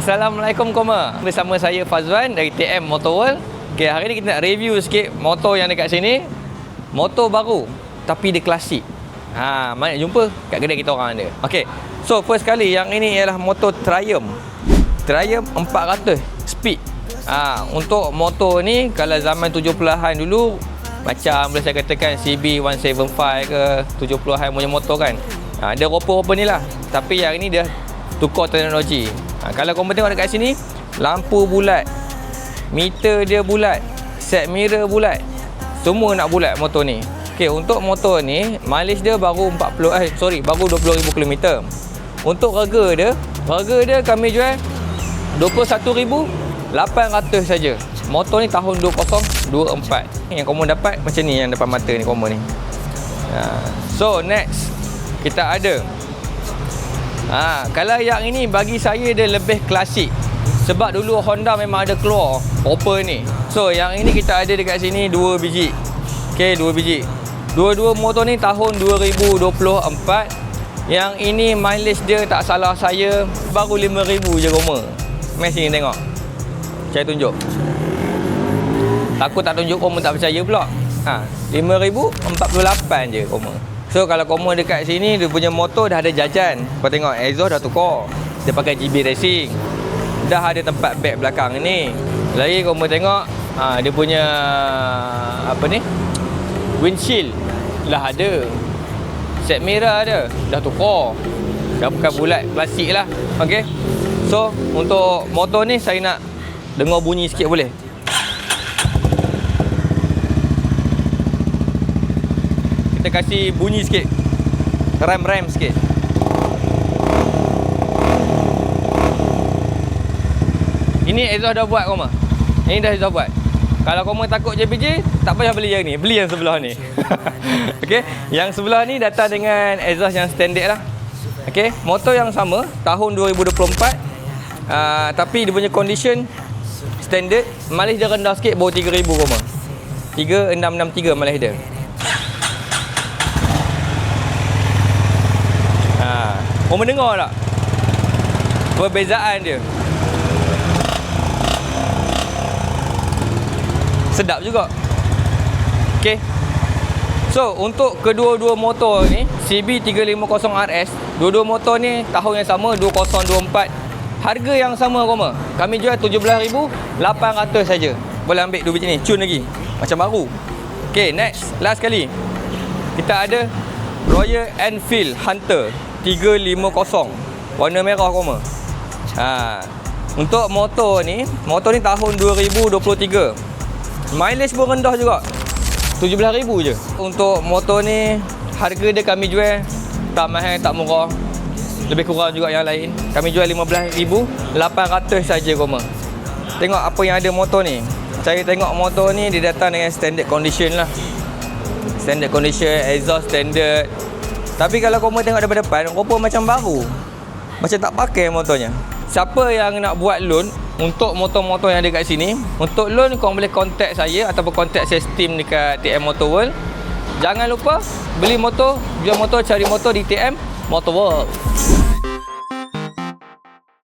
Assalamualaikum koma. Bersama saya Fazwan dari TM Motor World. Okay, hari ni kita nak review sikit motor yang dekat sini. Motor baru tapi dia klasik. Mana jumpa kat kedai kita orang ada. Okey. So first kali yang ini ialah motor Triumph 400 speed. Untuk motor ni kalau zaman 70-an dulu macam boleh saya katakan CB 175 ke 70-an punya motor kan. Dia rupa-rupa ni lah. Tapi yang ini dia tukar teknologi. Kalau korang tengok dekat sini, lampu bulat, meter dia bulat, set mirror bulat, semua nak bulat motor ni. Okey, untuk motor ni mileage dia baru 20,000 km. Untuk harga dia kami jual 21,800 saja. Motor ni tahun 2024. Yang korang dapat macam ni, yang depan mata ni korang ni. So next kita ada kalau yang ini bagi saya dia lebih klasik. Sebab dulu Honda memang ada keluar Hopper ni. So yang ini kita ada dekat sini 2 biji. Okey, 2 biji. Dua-dua motor ni tahun 2024. Yang ini mileage dia tak salah saya baru 5,000 je Roma. Mari sini tengok. Saya tunjuk. Takut tak tunjuk korang tak percaya pula. 5,048 je Roma. So kalau korang dekat sini dia punya motor dah ada jajan. Kau tengok exhaust dah tukar. Dia pakai GB Racing. Dah ada tempat bag belakang ni. Lagi korang tengok dia punya windshield lah ada. Set mirror ada. Dah tukar. Dah bukan bulat, klasik lah. Okey. So untuk motor ni saya nak dengar bunyi sikit boleh? Kita kasih bunyi sikit. Rem sikit. Ini exhaust dah buat korang. Ini dah exhaust buat. Kalau korang takut JPJ, tak payah beli yang ni. Beli yang sebelah ni. Okey, yang sebelah ni datang dengan exhaust yang standard lah. Okey, motor yang sama tahun 2024. Tapi dia punya condition standard. Mileage dia rendah sikit, baru 3,000 korang. 3,663 mileage dia. Korang mendengar tak perbezaan dia? Sedap juga. Okay. So untuk kedua-dua motor ni CB350RS, dua-dua motor ni tahun yang sama 2024. Harga yang sama korang. Kami jual 17,800 saja. Boleh ambil dua biji ni, cun lagi macam baru. Okay, next, last kali kita ada Royal Enfield Hunter 350 warna merah korang. Untuk motor ni tahun 2023. Mileage pun rendah juga, 17,000 je. Untuk motor ni harga dia kami jual tak mahal tak murah, lebih kurang juga yang lain. Kami jual 15,800 saja korang. Tengok apa yang ada motor ni. Saya tengok motor ni dia datang dengan standard condition lah. Standard condition, exhaust standard. Tapi kalau korang tengok daripada depan, rupa macam baru. Macam tak pakai motornya. Siapa yang nak buat loan untuk motor-motor yang ada kat sini, untuk loan korang boleh contact saya ataupun contact saya team dekat TM Motor World. Jangan lupa beli motor, jual motor, cari motor di TM Motor World.